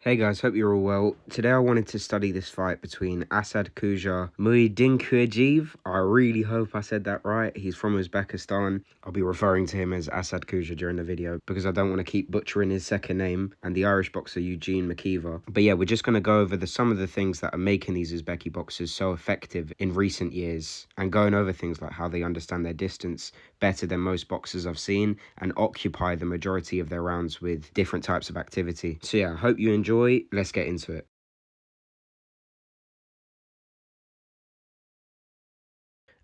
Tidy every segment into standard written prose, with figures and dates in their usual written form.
Hey guys, hope you're all well. Today I wanted to study this fight between Asadkhuja Muydinkhujaev. I really hope I said that right. He's from Uzbekistan. I'll be referring to him as Asadkhuja during the video because I don't want to keep butchering his second name, and the Irish boxer Eugene McKeever. But yeah, we're just going to go over some of the things that are making these Uzbeki boxers so effective in recent years, and going over things like how they understand their distance better than most boxers I've seen and occupy the majority of their rounds with different types of activity. So yeah, I hope you enjoy. Let's get into it.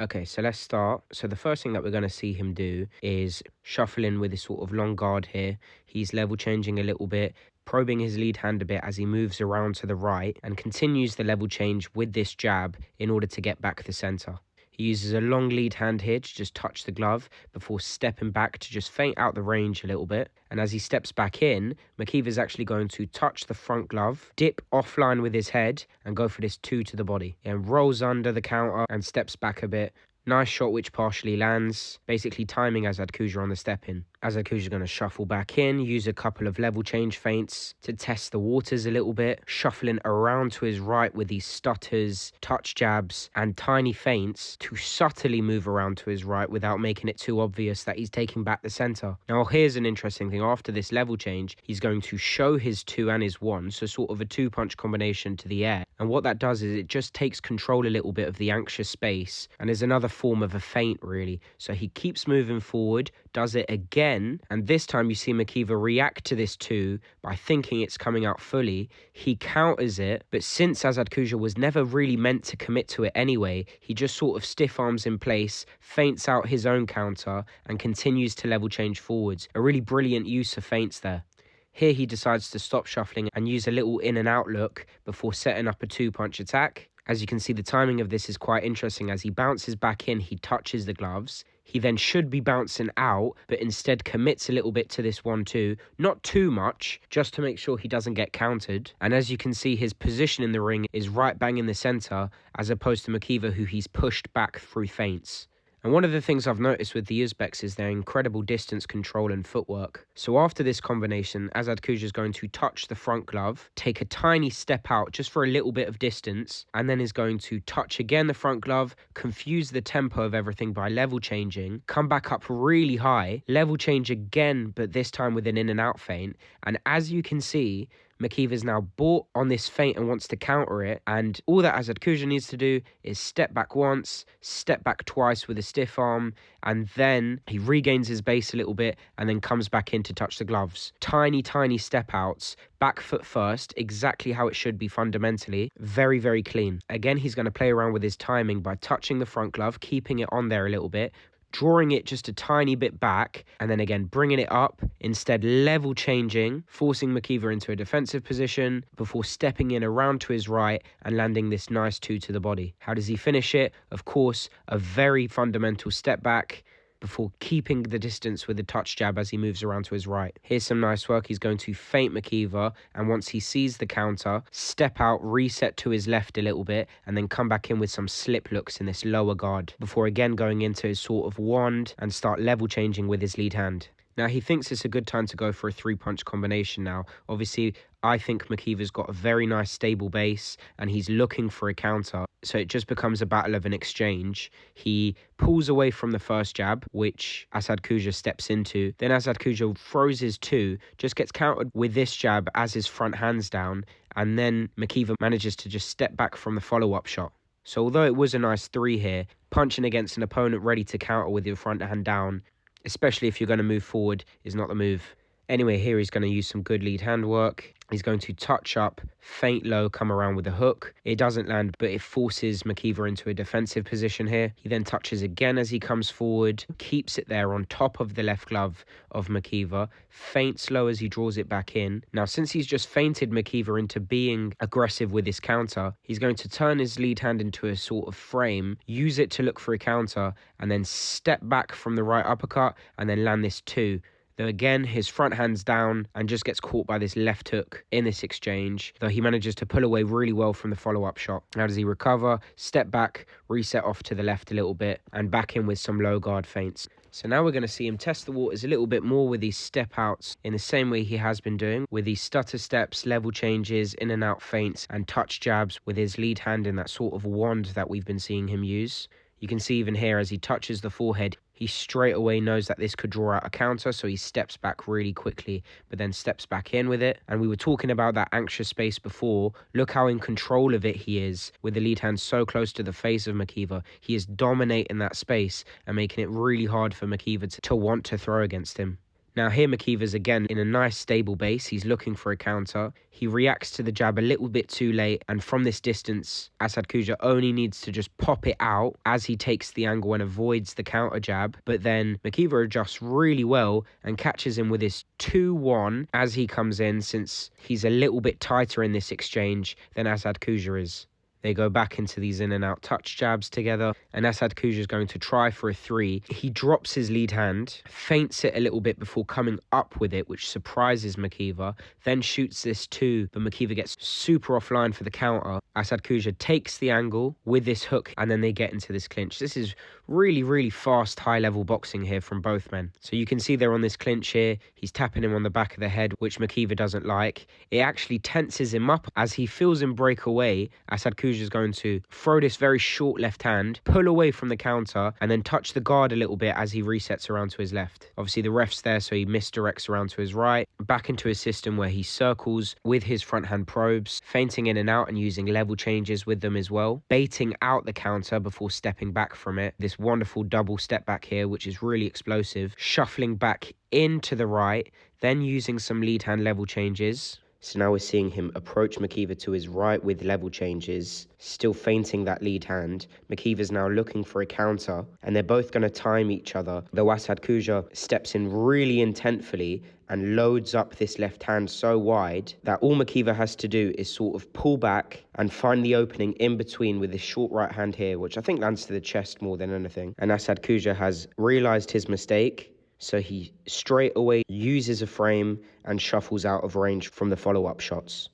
Okay, so let's start. So the first thing that we're going to see him do is shuffle in with this sort of long guard here. He's level changing a little bit, probing his lead hand a bit as he moves around to the right and continues the level change with this jab in order to get back the center. He uses a long lead hand here to just touch the glove before stepping back to just feint out the range a little bit. And as he steps back in, McKeever is actually going to touch the front glove, dip offline with his head, and go for this 2 to the body. And rolls under the counter and steps back a bit. Nice shot which partially lands, basically timing Asadkhuja on the step in. Asadkhuja is going to shuffle back in, use a couple of level change feints to test the waters a little bit, shuffling around to his right with these stutters, touch jabs, and tiny feints to subtly move around to his right without making it too obvious that he's taking back the center. Now here's an interesting thing. After this level change, he's going to show his 2 and his 1, so sort of a 2-punch combination to the air. And what that does is it just takes control a little bit of the anxious space, and is another form of a feint really. So he keeps moving forward, does it again, and this time you see McKeever react to this 2 by thinking it's coming out fully. He counters it, but since Asadkhuja was never really meant to commit to it anyway, he just sort of stiff arms in place, feints out his own counter, and continues to level change forwards. A really brilliant use of feints there. Here he decides to stop shuffling and use a little in and out look before setting up a 2-punch attack. As you can see, the timing of this is quite interesting. As he bounces back in, he touches the gloves. He then should be bouncing out, but instead commits a little bit to this 1-2. Not too much, just to make sure he doesn't get countered. And as you can see, his position in the ring is right bang in the center, as opposed to McKeever, who he's pushed back through feints. And one of the things I've noticed with the Uzbeks is their incredible distance control and footwork. So after this combination, Asadkhuja is going to touch the front glove, take a tiny step out just for a little bit of distance, and then is going to touch again the front glove, confuse the tempo of everything by level changing, come back up really high, level change again, but this time with an in and out feint. And as you can see, McKeever's now bought on this feint and wants to counter it, and all that Asadkhuja needs to do is step back once, step back twice with a stiff arm, and then he regains his base a little bit and then comes back in to touch the gloves. Tiny step outs, back foot first, exactly how it should be fundamentally. Very, very clean. Again, he's going to play around with his timing by touching the front glove, keeping it on there a little bit, drawing it just a tiny bit back, and then again bringing it up, instead level changing, forcing McKeever into a defensive position before stepping in around to his right and landing this nice 2 to the body. How does he finish it? Of course, a very fundamental step back before keeping the distance with a touch jab as he moves around to his right. Here's some nice work. He's going to feint McKeever, and once he sees the counter, step out, reset to his left a little bit, and then come back in with some slip looks in this lower guard, before again going into his sort of wand and start level changing with his lead hand. Now, he thinks it's a good time to go for a 3-punch combination now. Obviously, I think McKeever's got a very nice stable base and he's looking for a counter. So it just becomes a battle of an exchange. He pulls away from the first jab, which Asadkhuja steps into. Then Asadkhuja throws his 2, just gets countered with this jab as his front hand's down. And then McKeever manages to just step back from the follow-up shot. So although it was a nice 3 here, punching against an opponent ready to counter with your front hand down, especially if you're going to move forward, is not the move. Anyway, here he's going to use some good lead hand work. He's going to touch up, feint low, come around with a hook. It doesn't land, but it forces McKeever into a defensive position here. He then touches again as he comes forward, keeps it there on top of the left glove of McKeever, feints low as he draws it back in. Now, since he's just feinted McKeever into being aggressive with his counter, he's going to turn his lead hand into a sort of frame, use it to look for a counter, and then step back from the right uppercut, and then land this 2. Though again, his front hand's down and just gets caught by this left hook in this exchange, though he manages to pull away really well from the follow-up shot. How does he recover? Step back, reset off to the left a little bit, and back in with some low guard feints. So now we're going to see him test the waters a little bit more with these step outs in the same way he has been doing, with these stutter steps, level changes, in and out feints, and touch jabs with his lead hand in that sort of wand that we've been seeing him use. You can see even here as he touches the forehead, he straight away knows that this could draw out a counter, so he steps back really quickly, but then steps back in with it. And we were talking about that anxious space before. Look how in control of it he is, with the lead hand so close to the face of Muydinkhujaev. He is dominating that space and making it really hard for Muydinkhujaev to want to throw against him. Now here Muydinkhujaev is again in a nice stable base. He's looking for a counter. He reacts to the jab a little bit too late, and from this distance Asadkhuja only needs to just pop it out as he takes the angle and avoids the counter jab. But then Muydinkhujaev adjusts really well and catches him with his 2-1 as he comes in, since he's a little bit tighter in this exchange than Asadkhuja is. They go back into these in and out touch jabs together, and Asadkhuja is going to try for a 3. He drops his lead hand, feints it a little bit before coming up with it, which surprises Muydinkhujaev, then shoots this 2, but Muydinkhujaev gets super offline for the counter. Asadkhuja takes the angle with this hook, and then they get into this clinch. This is really fast, high-level boxing here from both men. So you can see they're on this clinch here. He's tapping him on the back of the head, which Muydinkhujaev doesn't like. It actually tenses him up. As he feels him break away, Asadkhuja is going to throw this very short left hand, pull away from the counter, and then touch the guard a little bit as he resets around to his left. Obviously the ref's there, so he misdirects around to his right, back into his system where he circles with his front hand probes, feinting in and out and using level changes with them as well, baiting out the counter before stepping back from it. This wonderful double step back here, which is really explosive, shuffling back into the right, then using some lead hand level changes. So now we're seeing him approach Muydinkhujaev to his right with level changes, still feinting that lead hand. Muydinkhujaev is now looking for a counter, and they're both going to time each other, though Asadkhuja steps in really intentfully and loads up this left hand so wide that all Muydinkhujaev has to do is sort of pull back and find the opening in between with this short right hand here, which I think lands to the chest more than anything. And Asadkhuja has realised his mistake, so he straight away uses a frame and shuffles out of range from the follow-up shots.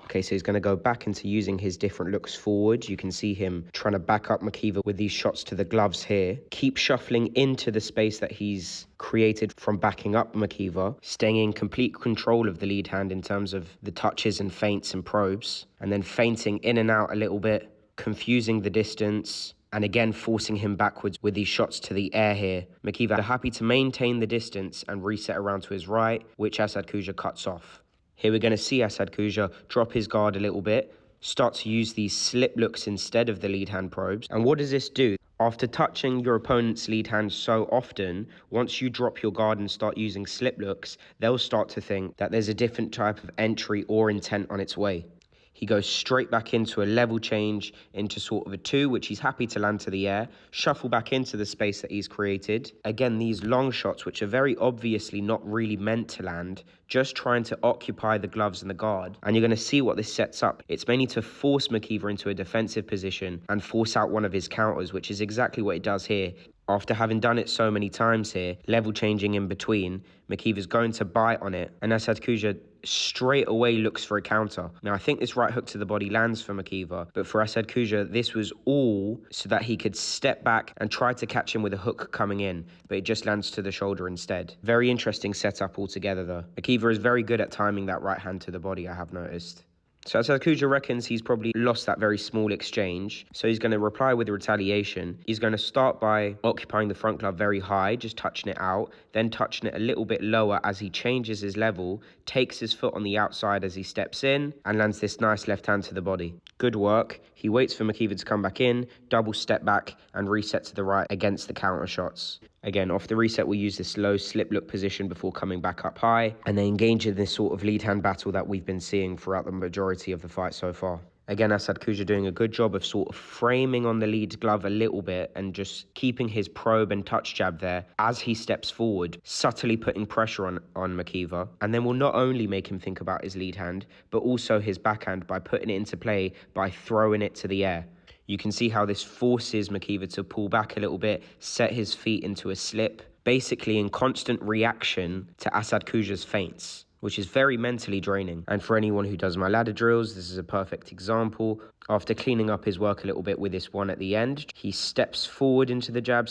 Okay, so he's going to go back into using his different looks forward. You can see him trying to back up Muydinkhujaev with these shots to the gloves here. Keep shuffling into the space that he's created from backing up Muydinkhujaev, staying in complete control of the lead hand in terms of the touches and feints and probes, and then feinting in and out a little bit, confusing the distance, and again forcing him backwards with these shots to the air here. Muydinkhujaev are happy to maintain the distance and reset around to his right, which Asadkhuja cuts off. Here we're going to see Asadkhuja drop his guard a little bit, start to use these slip looks instead of the lead hand probes. And what does this do? After touching your opponent's lead hand so often, once you drop your guard and start using slip looks, they'll start to think that there's a different type of entry or intent on its way. He goes straight back into a level change into sort of a 2, which he's happy to land to the air, shuffle back into the space that he's created. Again, these long shots, which are very obviously not really meant to land, just trying to occupy the gloves and the guard. And you're going to see what this sets up. It's mainly to force Muydinkhujaev into a defensive position and force out one of his counters, which is exactly what it does here. After having done it so many times here, level changing in between, Muydinkhujaev is going to bite on it, and Asadkhuja straight away looks for a counter. Now, I think this right hook to the body lands for Muydinkhujaev, but for Asadkhuja, this was all so that he could step back and try to catch him with a hook coming in, but it just lands to the shoulder instead. Very interesting setup altogether, though. Muydinkhujaev is very good at timing that right hand to the body, I have noticed. So Asadkhuja reckons he's probably lost that very small exchange. So he's going to reply with retaliation. He's going to start by occupying the front glove very high, just touching it out, then touching it a little bit lower as he changes his level, takes his foot on the outside as he steps in, and lands this nice left hand to the body. Good work. He waits for Muydinkhujaev to come back in, double step back, and reset to the right against the counter shots. Again, off the reset, we'll use this low slip look position before coming back up high, and then engage in this sort of lead hand battle that we've been seeing throughout the majority of the fight so far. Again, Asadkhuja doing a good job of sort of framing on the lead glove a little bit and just keeping his probe and touch jab there as he steps forward, subtly putting pressure on Muydinkhujaev. And then will not only make him think about his lead hand, but also his backhand by putting it into play by throwing it to the air. You can see how this forces Muydinkhujaev to pull back a little bit, set his feet into a slip, basically in constant reaction to Asadkhuja's feints. which is very mentally draining. And for anyone who does my ladder drills, this is a perfect example. After cleaning up his work a little bit with this one at the end, he steps forward into the jab,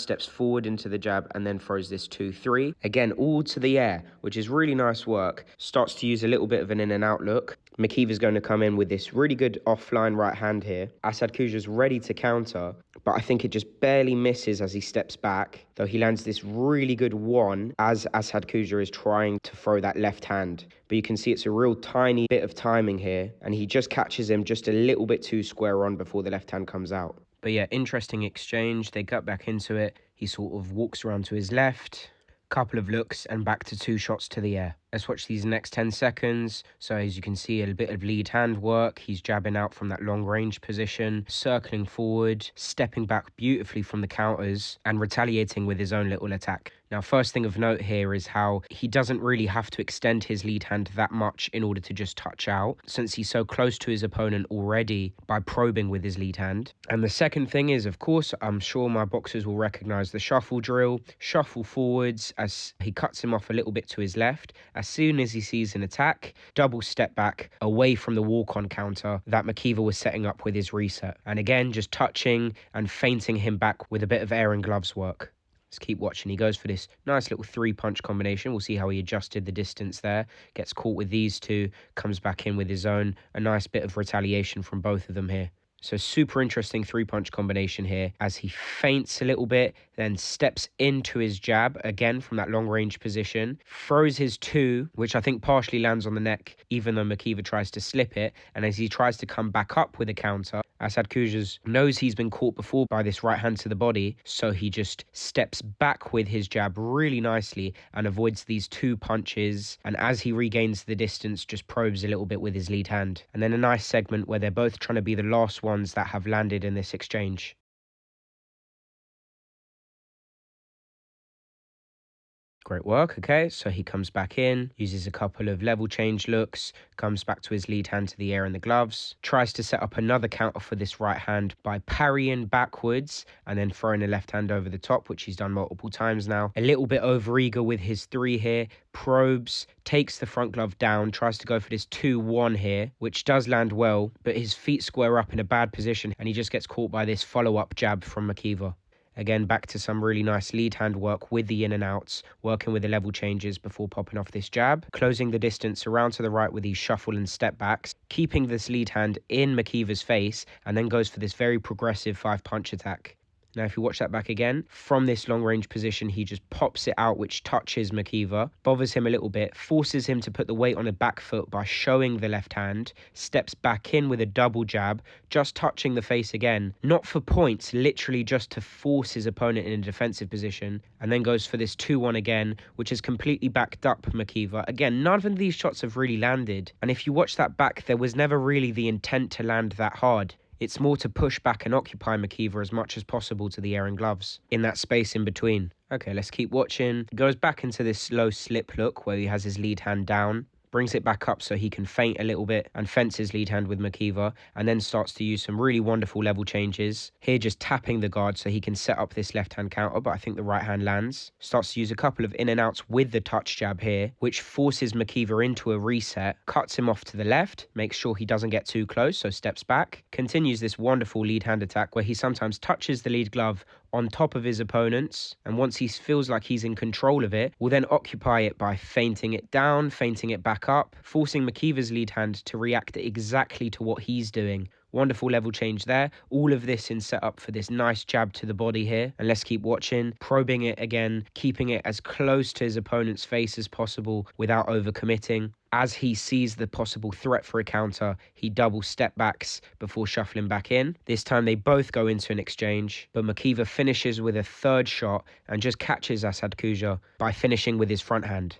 and then throws this 2-3. Again, all to the air, which is really nice work. Starts to use a little bit of an in and out look. Muydinkhujaev is going to come in with this really good offline right hand here. Asadkhuja's ready to counter, but I think it just barely misses as he steps back, though he lands this really good one as Asadkhuja is trying to throw that left hand. But you can see it's a real tiny bit of timing here, and he just catches him just a little bit too square on before the left hand comes out. But yeah, interesting exchange. They gut back into it. He sort of walks around to his left, couple of looks, and back to 2 shots to the air. Let's watch these next 10 seconds. So as you can see, a bit of lead hand work. He's jabbing out from that long range position, circling forward, stepping back beautifully from the counters, and retaliating with his own little attack. Now, first thing of note here is how he doesn't really have to extend his lead hand that much in order to just touch out, since he's so close to his opponent already by probing with his lead hand. And the second thing is, of course, I'm sure my boxers will recognize the shuffle drill. Shuffle forwards as he cuts him off a little bit to his left. As soon as he sees an attack, double step back away from the walk-on counter that Muydinkhujaev was setting up with his reset. And again, just touching and feinting him back with a bit of air and gloves work. Let's keep watching. He goes for this nice little 3-punch combination. We'll see how he adjusted the distance there. Gets caught with these two, comes back in with his own. A nice bit of retaliation from both of them here. So super interesting 3-punch combination here as he feints a little bit, then steps into his jab again from that long range position, throws his 2, which I think partially lands on the neck, even though Muydinkhujaev tries to slip it. And as he tries to come back up with a counter, Asadkhuja knows he's been caught before by this right hand to the body, so he just steps back with his jab really nicely and avoids these 2 punches. And as he regains the distance, just probes a little bit with his lead hand. And then a nice segment where they're both trying to be the last ones that have landed in this exchange. Great work. Okay, so he comes back in, uses a couple of level change looks, comes back to his lead hand to the air in the gloves, tries to set up another counter for this right hand by parrying backwards and then throwing a left hand over the top, which he's done multiple times now. A little bit overeager with his 3 here, probes, takes the front glove down, tries to go for this 2-1 here, which does land well, but his feet square up in a bad position and he just gets caught by this follow-up jab from Muydinkhujaev. Again, back to some really nice lead hand work with the in and outs, working with the level changes before popping off this jab, closing the distance around to the right with these shuffle and step backs, keeping this lead hand in Muydinkhujaev's face, and then goes for this very progressive 5-punch attack. Now, if you watch that back again, from this long-range position, he just pops it out, which touches Muydinkhujaev, bothers him a little bit, forces him to put the weight on the back foot by showing the left hand, steps back in with a double jab, just touching the face again, not for points, literally just to force his opponent in a defensive position, and then goes for this 2-1 again, which has completely backed up Muydinkhujaev. Again, none of these shots have really landed, and if you watch that back, there was never really the intent to land that hard. It's more to push back and occupy Muydinkhujaev as much as possible to the air and gloves, in that space in between. Okay, let's keep watching. He goes back into this slow slip look where he has his lead hand down, brings it back up so he can feint a little bit and fence his lead hand with Muydinkhujaev, and then starts to use some really wonderful level changes. Here just tapping the guard so he can set up this left hand counter, but I think the right hand lands. Starts to use a couple of in and outs with the touch jab here, which forces Muydinkhujaev into a reset, cuts him off to the left, makes sure he doesn't get too close, so steps back, continues this wonderful lead hand attack where he sometimes touches the lead glove on top of his opponents, and once he feels like he's in control of it, will then occupy it by feinting it down, feinting it back up, forcing Muydinkhujaev's lead hand to react exactly to what he's doing. Wonderful level change there. All of this in setup for this nice jab to the body here. And let's keep watching, probing it again, keeping it as close to his opponent's face as possible without overcommitting. As he sees the possible threat for a counter, he double step backs before shuffling back in. This time they both go into an exchange, but Muydinkhujaev finishes with a 3rd shot and just catches Asadkhuja by finishing with his front hand.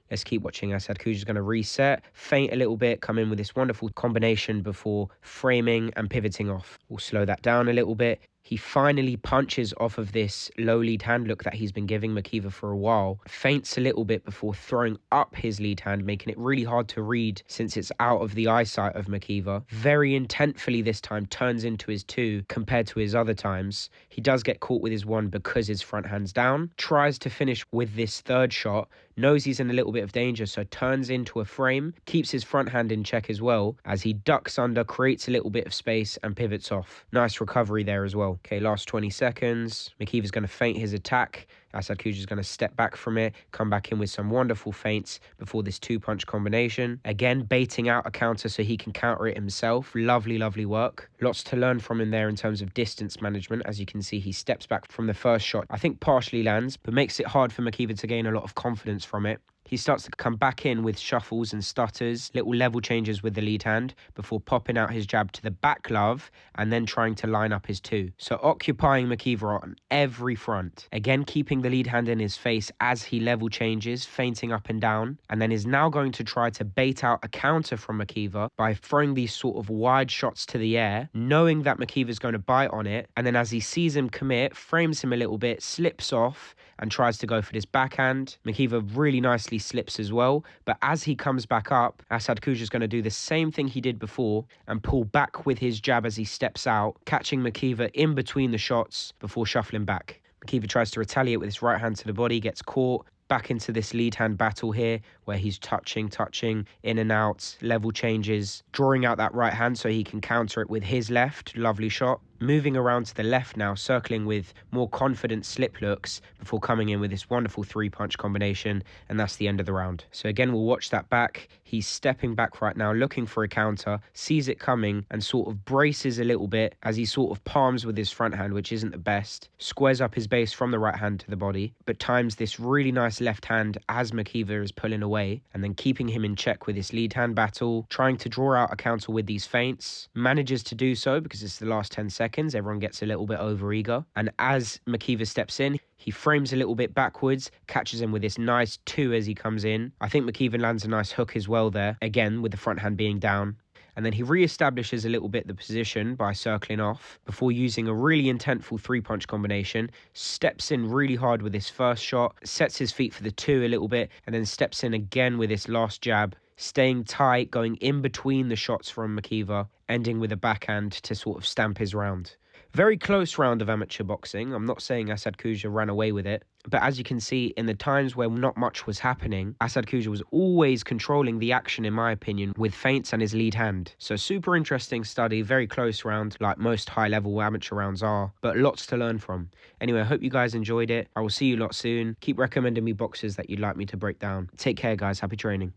Let's keep watching. Asadkhuja's going to reset, feint a little bit, come in with this wonderful combination before framing and pivoting off. We'll slow that down a little bit. He finally punches off of this low lead hand look that he's been giving Makiva for a while, feints a little bit before throwing up his lead hand, making it really hard to read since it's out of the eyesight of Makiva. Very intentfully this time turns into his 2 compared to his other times. He does get caught with his 1 because his front hand's down. Tries to finish with this 3rd shot, knows he's in a little bit of danger, so turns into a frame, keeps his front hand in check as well as he ducks under, creates a little bit of space and pivots off. Nice recovery there as well. Okay, last 20 seconds. Makiva's going to feint his attack. Asadkhuja is going to step back from it, come back in with some wonderful feints before this 2-punch combination. Again, baiting out a counter so he can counter it himself. Lovely, lovely work. Lots to learn from him there in terms of distance management. As you can see, he steps back from the first shot. I think partially lands, but makes it hard for Makiva to gain a lot of confidence from it. He starts to come back in with shuffles and stutters, little level changes with the lead hand before popping out his jab to the back glove and then trying to line up his 2. So occupying Makiva on every front. Again, keeping the lead hand in his face as he level changes, feinting up and down, and then is now going to try to bait out a counter from Makiva by throwing these sort of wide shots to the air, knowing that Makiva is going to bite on it, and then as he sees him commit, frames him a little bit, slips off, and tries to go for this backhand. Makiva really nicely slips as well, but as he comes back up, Asadkhuja is going to do the same thing he did before and pull back with his jab as he steps out, catching Makiva in between the shots before shuffling back. Makiva tries to retaliate with his right hand to the body, gets caught. Back into this lead hand battle here where he's touching, in and out, level changes, drawing out that right hand so he can counter it with his left. Lovely shot. Moving around to the left now, circling with more confident slip looks before coming in with this wonderful 3-punch combination, and that's the end of the round. So again, we'll watch that back. He's stepping back right now, looking for a counter, sees it coming and sort of braces a little bit as he sort of palms with his front hand, which isn't the best. Squares up his base from the right hand to the body, but times this really nice left hand as Makiva is pulling away, and then keeping him in check with this lead hand battle, trying to draw out a counter with these feints. Manages to do so because it's the last 10 seconds. Everyone gets a little bit overeager. And as Makiva steps in, he frames a little bit backwards, catches him with this nice 2 as he comes in. I think Makiva lands a nice hook as well there, again with the front hand being down. And then he re-establishes a little bit the position by circling off before using a really intentful 3-punch combination, steps in really hard with his first shot, sets his feet for the 2 a little bit, and then steps in again with this last jab, staying tight, going in between the shots from Makiva, ending with a backhand to sort of stamp his round. Very close round of amateur boxing. I'm not saying Asadkhuja ran away with it, but as you can see, in the times where not much was happening, Asadkhuja was always controlling the action, in my opinion, with feints and his lead hand. So super interesting study, very close round, like most high-level amateur rounds are, but lots to learn from. Anyway, I hope you guys enjoyed it. I will see you lot soon. Keep recommending me boxes that you'd like me to break down. Take care, guys. Happy training.